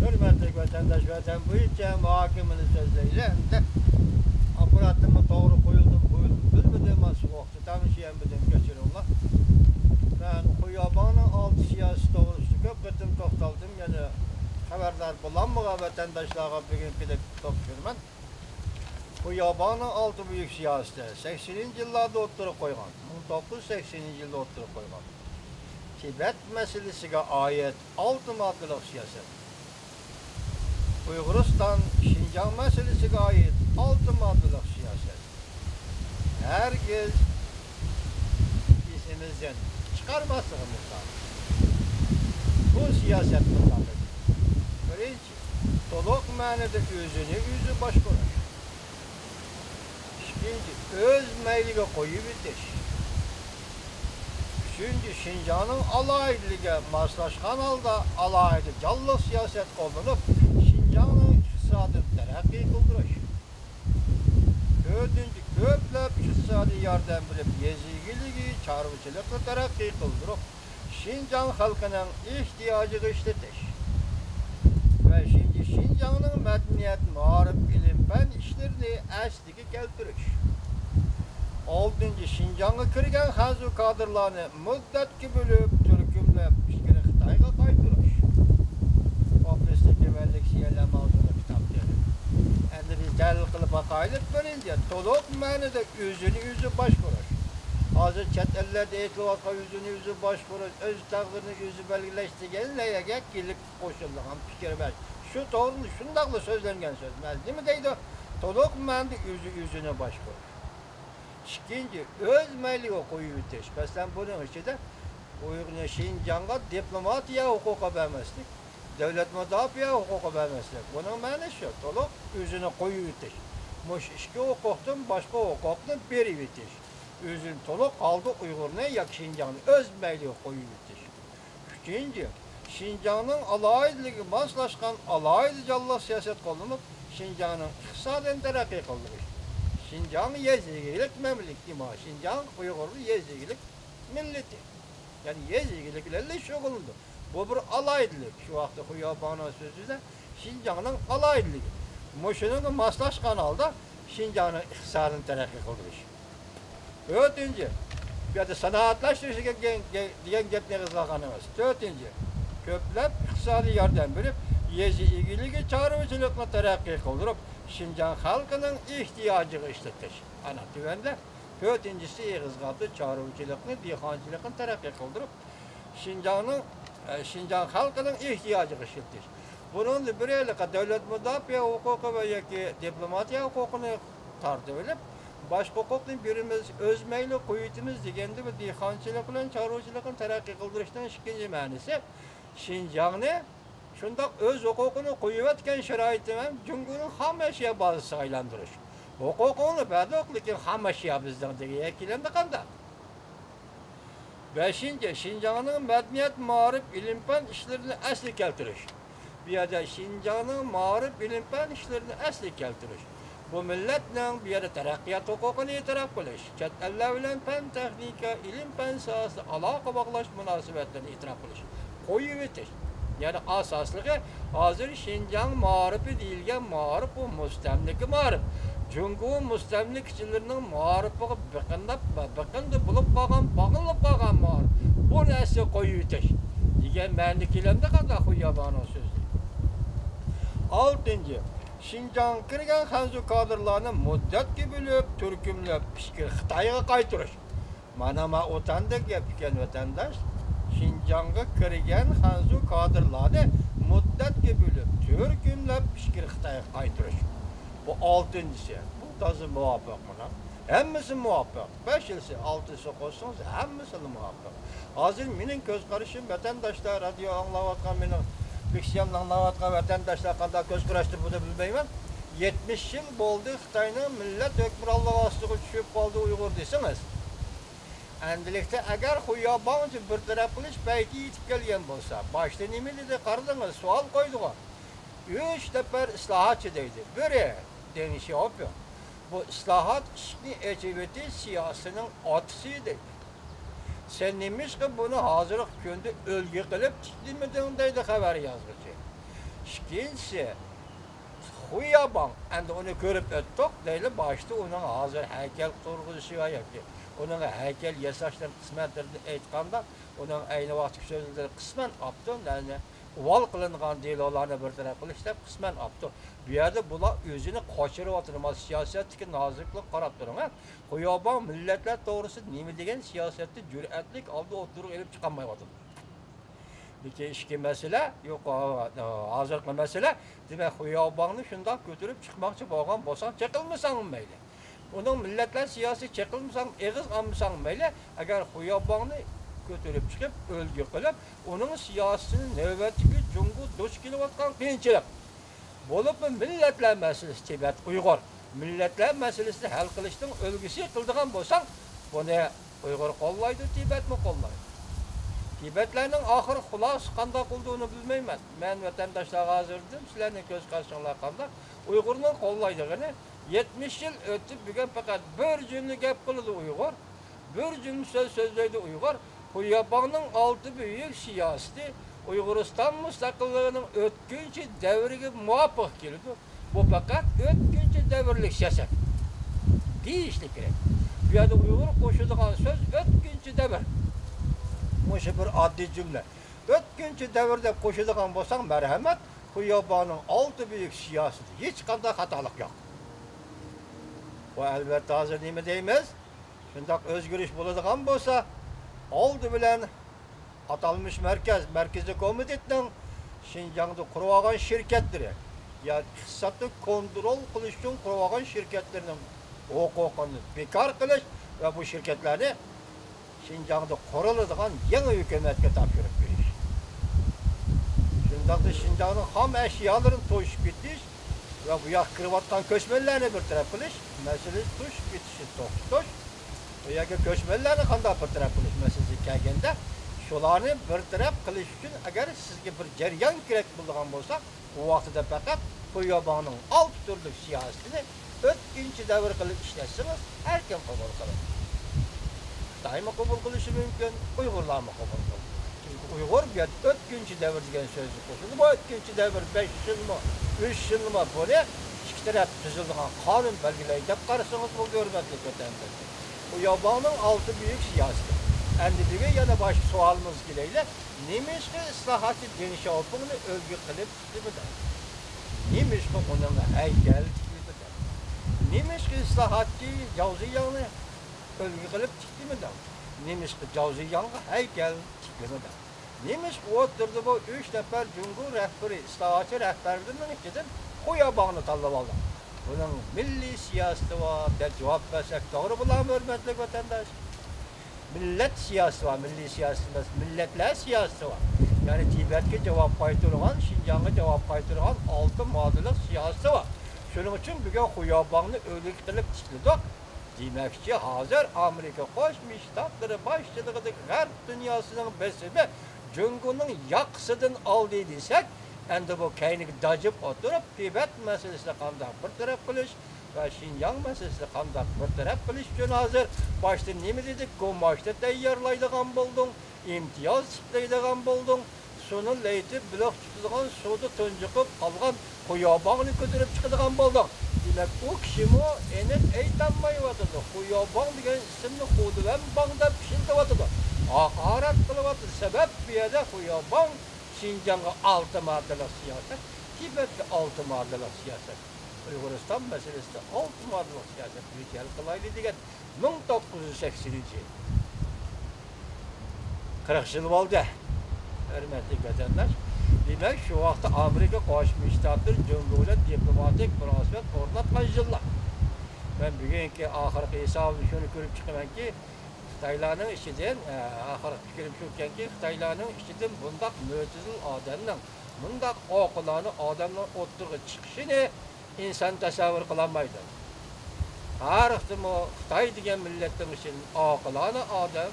Hürmetli vatandaş vatan bu içe muhakimini sözleyle hem de aparatımı doğru koyuldum bilmediğim asıl vakti tanışıyan bizim geçirirler. Ben Kuyaban'ın 6 siyasi doğrusu köpketim toktaldım yani haberdar bulanmağa vatandaşlara bugünkü de topşurman. Kuyaban'ın 6 büyük siyaseti 80. yıllarda oturup koygan, 1980. yılda oturup koygan. Tibet meselesine ait 6 maddelik siyaset. Uyguristan, Şinjan meselesine ait 6 maddelik siyaset. Herkes isimizden çıkarmasımızdan bu siyaset bundandır. Birinci, toluk manada özü başkuruş. İkinci, öz meylige koyu bitiş. Üçüncü, Şinjan'ın alaylığa maslaşkan halda alaylı canlı siyaset olunup Şinjan'ın iktisadını terakki kıldırış. Dördüncü, köplep iktisadi yardım bilip yezigiligi, çarvıçılıkla terakki kıldırıp Şinjan halkının ihtiyacı işletiş. Beşinci, Şinjan'ın medeniyet, marif, ilim, fen işlerini əsligi keltiriş. Altıncı, Şinjan'a kirgen hanzu kadırlarını müddetki bölüp, türkümlep, işkiri Xitayga kaytırış. Popülistik güvenlik siyelem altında kitap derim. Endi biz delil kılıp bakaylık birinci, toluk manada özünü başkuruş. Hazır chet ellerde e'tivatga özünü başkuruş, öz taqdirini belgileştirgen neyege kilip koşulduğun fikir ver. Şu doğru, şundaklı sözlengen söz. Değil mi deydi? Toluk manada özünü başkuruş. İkinci, öz meyliğe koyu bitiş. Mesela bunun içinde Uyghur Şinjan'a diplomatiya hukuka vermezlik, devlet müdafiye hukuka vermezlik. Bunun manası şu, toluk özünü koyu bitiş. Muş işki hukuktan başka hukuktan beri bitiş. Özün toluk aldı Uyghur'una yak Şinjan'ı öz meyliğe koyu bitiş. Üçüncü, Şinjan'ın alaylığı maslaşkan alaylı canlı siyaset kolunup Şinjan'ın iktisaden terakki kıldırış. Şinjan yezigilik memleketi ma. Şinjan Uygurlu yezigilik milleti. Yani yezigiliklerle şoğulundu. Bu bir alaydılık. Şu vakti Kuyaban'a sözüyle Şinjan'ın alaydılığı. Muşunun maslaş kanalda Şinjan'ın iktisadını terakki kıldırış. Dördüncü, bir de sanatlaştırışı diyen gepne kızlakanımız. Dördüncü, köplep iktisadi yardım verip yezigiligi çağrıcılıkla terakki kıldırıp Şinjan halkının ihtiyacı işletiş. Ana tüvende. Dördüncüsü Eğizgat'ı çağrıcılıkını, dihancılıkını terakki kıldırıp Şinjan halkının ihtiyacı işletiş. Bunun bir elika devlet müdafiye hukuku ve diplomatiya hukukunu tartışıp baş hukukun birimiz özmeyli kuyutimiz degende ve dihancılıkla çağrıcılıkını terakki kıldırıştan ikinci manisi Şinjan'ı şunda öz hukukunu koyuvetken şeraitime Cumhur'un ham eşya bazısı aylandırış. Hukukunu bedoklikin ham eşya bizden diye ekilendi kanda. Beşinci, Şinjan'ın medeniyet, marif, ilim, fen işlerini esli keltiriş. Bir de Şinjan'ın marif, ilim, fen işlerini esli keltiriş. Bu milletle bir yere terakkiyat hukukunu itiraf kılış. Chet ellerle fen, teknika, ilim, fen sahası, alaka bağlaş münasebetlerini itiraf kılış. Koyuvetiş. Yani asaslığı hazır Şinjan marifi değilgen marif bu müstemlik marif. Çünkü müstemlikçilerinin marifi bakındı bulup bakınlıp bakan marif. Bu nesli koyuteş. Diyen mendikilemde kadar Kuyaban'ın sözü. Altıncı, Şinjan kirgen hanzu kadırlarını müddet gibi türkümlüp pişkir Xitayga kaytırış. Manama otandık yapken vatandaş Şinjan'a kirgen hanzu kadırlarını müddet gibi türkümlüp pişkir Xitayga kaytırış. Bu altıncısı. Bu tazı muvaffak buna. Hemmisi muvaffak. 5 yılsı, 6'sı koşsunuz, hemmisi muvaffak. Hazır benim göz karışım vatandaşlar, radyo anlavatkan, benim fiksiyonla anlavatkan vatandaşlar kadar göz karıştır bunu bilmeyim. 70 yıl oldu Xitay'nın millet hükmür Allah'ı düşüp kaldı Uygur desiniz. Endilikte eğer Kuyaban için bir taraflı iş belki yitip gelgen olsa, başta nemeli de kardınız, sual koydular. 3 defa ıslahatçıdaydı. Biri denişi yapıyor. Bu ıslahat işini eceveti siyasının atısıydı. Sen demiş ki bunu hazırlık günde ölge kılıp çıkılmadığındaydı haber yazgıcı. İkincisi Xuyabang, endi onu görüp öttük, deyli başta onun hazır heykel kurguzuşu var ki. Onun heykel yasaşları kısmetlerini aytganda, onun aynı vakti sözleri kısmen aptı, yani uval kılıngan değil olanı bir taraf kılıştı, kısmen aptı. Bir yerde bular özünü kaçırıp atırmaz, siyasetteki nazırlıkla karap durun. Xuyabang milletler doğrusu nemi degen siyasette cüretlik aldı oturup elip çıkamayı atır. Bir iki mesele, yok hazırlıklı mesele, demek Xuyabang'ı şundan götürüp çıkmakçı boğan bolsan çekilmesan meyle. Onun milletler siyasi çekilmesan, eğiz almasan meyle, eğer Xuyabang'ı götürüp çıkıp ölgü kılıp, onun siyasinin növbetiki Cungu duş kılıp atkan kıyınçılık. Bolup mu milletler meselesi Tibet, Uygur, milletler meselesini hal kılıştın ölgüsü kıldığın bolsan, bunu Uygur kollaydı, Tibet mi kollaydı? Tibetlerinin ahir xulas qanda qıldığını bilmeymen. Men vatandaşlar hazırdım, sizlerinin göz karşınlar qanda. Uygur'un qollaydığını 70 yıl ötüp bugün fakat bir cümle gap qıldı Uygur. Bir cümle söz sözleydi Uygur. Xuyabang'ın altı büyük siyaseti Uyguristan müstakillığının ötkünçü devrige muvaffaq keldi. Bu fakat ötkünçü devirlik siyaset. Deyişli gerek. Bu yerda Uygur qoşulduğan söz ötkünçü devir. Bu bir adli cümle. Ötkünçü devirde koşulduğun bolsan merhamet, Xuyabang'ın altı büyük siyaseti. Hiç qanday hatalık yok. Bu elbette hazır nemi deymiz? Şundak özgürüş buladigan bolsa, oldu bilen atalmış merkezi komitetten Şinjan'da kurulgan şirketleri, ya iqtisatni kontrol qilish uchun kurulgan şirketlerinin hukukini bekar qilish ve bu şirketlerni Şinjan'da kuruladigan yeni hükümetke topshirib berish. Şundaqda Şinjan'ın ham eşyalarını to'shib ketish ve bu yoq kirayotgan ko'chmanlarni bir taraf qilish, masalasi to'shib ketishni to'xtatish, bu yoqqa ko'chmanlarni qanday bir taraf qilish masalasi kelganda, shularni bir taraf qilish uchun agar sizga bir jarayon kerak bo'lgan bo'lsa, u vaqtida faqat Xuyabang'ning alt turli siyosetini o'tkinchi davr qilib ishlatsangiz, har kim qabul qiladi. Xitoy mı qabul qilishi mumkin, Uyg'urlar mı qabul qiladi? Çünkü Uygur bir o'tkinchi davr degan so'zni qo'shildi. Bu o'tkinchi davr 5 yilmi, 3 yilmi buni ikki taraf tuzilgan qonun belgilaydi deb qarasangiz bu hurmatli vatandoshlar. Xuyabang'ning altı büyük siyosati. Endi bugun yana boshqa savolimiz kelaydi. Nemishqa islohotchi Deng Xiaopingni o'lgu qilib chiqdi? Nemishqa uning haykal chiqdi? Nemishqa islohotchi Zhao Ziyangni o'lgu qilib chiqdi? Nemishqa Zhao Ziyangga haykal chiqdi? Nemishqa o'tirdi bu 3 nafar Jungu rahbari, islohotchi rahbarlarining ichidan Xuyabang'ni tanlab oldi. Bunun milliy siyosati var, deb javob bersak to'g'ri bo'ladimi, hurmatli vatandosh? Millet siyaseti var, milli siyaseti emas, milletler siyaseti var. Yani Tibet'e cevap qaytırgan, Şinjan'a cevap qaytırgan 6 maddelik siyaseti var. Şunun için bugün Xuyabang'ni o'lik qilib chiqdik. Demakchi, hozir Amerika Qo'shma Shtatlari boshchiligidagi G'arb dunyosining besimi Junguning yaqsidan oldi desak, endi bu kayniga dajib o'tirib, Tibet masalasini qanday bir taraf qilish ve Şinjan meselesini qanday bir taraf qilish uchun hozir başta nima dedik? Go'moshni tayyorlaydigan bo'lding, imtiyoz tiklaydigan bo'lding, suni laytib buloq chiqadigan suvda tunjiqib qolgan Xuyabang'ni ko'tarib chiqadigan bo'lding. Demak, u kishimi aniq aytolmayotdi. Xuyabang degan ismni xudidan bangdab pishintiryotdi. Haqorat qilyotdi. Sabab bu yerda Xuyabang Şinjan'a 6 maddelik siyaset, Tibet'e 6 maddelik siyaset. Uyguristan meselesinde 6 maddelik siyaset ülkel kılaylı degan 1980 yıl. 40 yıl oldu. Hürmetli vatandaş. Demek şu vakti Amerika Qo'shma Shtatlar Jungu'yla diplomatik münasebet o'rnatgan yıllar. Ben bugünkü ahirgi hisobni shuni ko'rib chiqamanki, Xitoylarning ichidan ahirgi fikrim shuki, Xitoylarning ichidan bundaq mo'tazil odamning, bundaq oqilona odamlar o'tirg'i chiqishini inson tasavvur qilolmaydi. Tarixda Xitoy degan millatning ichidan oqilona odam,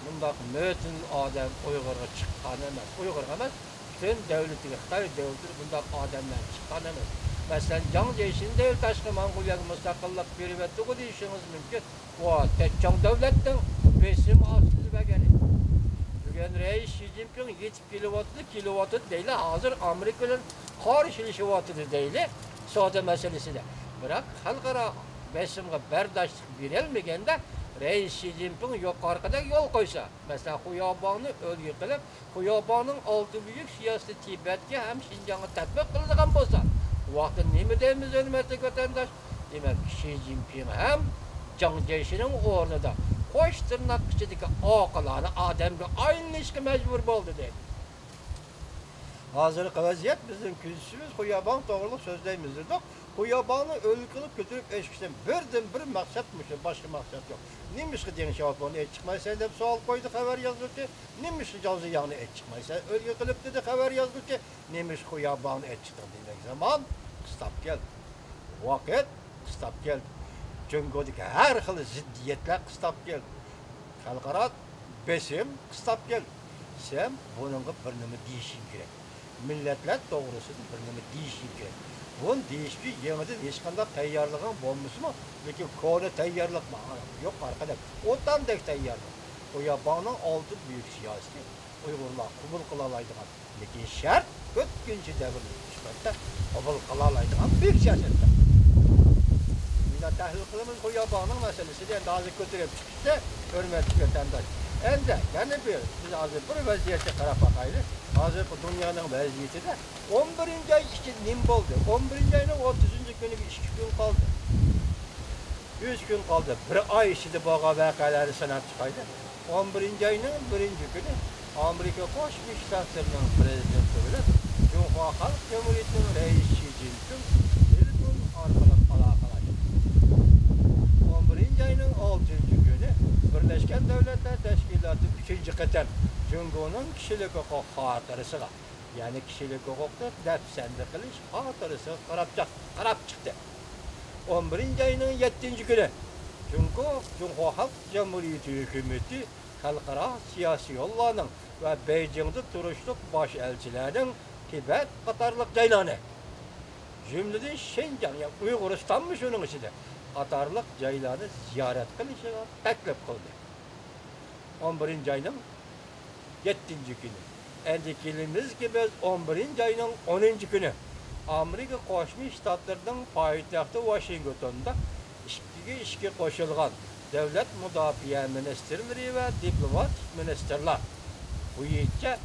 bundaq mo'tazil odam Uyg'urga chiqqan emas. Uyg'urga emas, butun davlatiga, Xitoy davlatiga bundaq odamlar chiqqan emas. Mesela Jiang Zemin devlet tashqi Mong'oliyaga mustaqillik berib o'tdi deyishingiz mumkin. Bu Techoq davlatning besim ostida bo'lgan. Ken Reis Xi Jinping yetip kilovatı değil, hazır Amerika'nın karşılaşıvatıdır değil, savdo meselesinde. Bırak halkara besimge berdaşlık verilmegende Reis Xi Jinping yukarıda yol koysa, mesela Huyaban'ı ölgü kılıp, Huyaban'ın altı büyük siyasi Tibet'e hem Şinjan'a tatbik kıldıgan bolsa, vakti nemi deyimiz hürmetli vatandaş? Demek Xi Jinping hem Jiang Zemin'in ornida qo'sh tirnoq ichidagi oqilani odamga aylanishga majbur bo'ldi deydi. Hozirgi vaziyat bizning kuzishimiz Huyaban to'g'riliq so'zlaymizdir. Huyaban'ı ölü kılıp götürüp eşkişten birden bir maksatmış, başka maksat yok. Neymiş ki diyen cevap onu et çıkmaysa deyip sual koydu, haber yazdı ki. Neymiş ki cazı yani et çıkmaysa ölü kılıp dedi, haber yazdı ki. Neymiş Huyaban'ı et çıktı demek zaman kıstap geldi. Vakit kıstap geldi. Cüngödeki her xil ziddiyetler kıstap geldi. Halkara besim kıstap geldi. Sen bunun bir nimi deyişin gerek. Milletler doğrusunu bir nimi deyişin gerek. Bunun değişki yeniden hiç kadar tayyarlığın olması mı? Peki konu tayyarlık mı? Yok arkadaş. Ondan da tayyarlık. O yabanın altı büyük siyasi. Uygurlar kubul kılalaydıgan. Lekin şart ötkinci devirli çıkartta kubul kılalaydıgan büyük siyasette. Yine tahlil kılımız o yabanın meselesi de daha götürüp çıkışta hürmetli vatandaş. Ende yani biz hazır bir vaziyete karab bakaylı. Hazır bu dünyanın vaziyeti de 11. ay için nim oldu. 11. ayın 30. günü 2 gün kaldı. 3 gün kaldı. Bir ay içinde bu vakaları sanat çıkaydı. 11. ayının 1. günü Amerika Koşmuş Ştatlarının prezidenti olarak Cumhuriyet Halk Cumhuriyeti'nin reisi Xi Jinping bir gün arkalık alakalaştı. 11. ayının 6. günü Birleşken Devletler Teşkilatı 3. kıtam Cumhur'un kişilik hukuk hatırısına, yani kişilik hukukta defsendi kılış hatırısı karab çıktı. 11. ayının 7. günü Cumhur Halk Cumhuriyeti hükümeti halkara siyasi yollarının ve Beijing'de turuşluk baş elçilerinin Tibet Katarlık caylarını cümleden Şinjan, yani Uyguristan'mış onun içinde Katarlık caylarını ziyaret kılışına teklif kıldı. 11. ayının 7. günü. Endikilimiz gibi 11. ayının 10. günü Amerika Koşmuş Ştatlarının payitahtı Washington'da işki koşulgan devlet müdafiye ministerleri ve diplomat ministerler bu yetki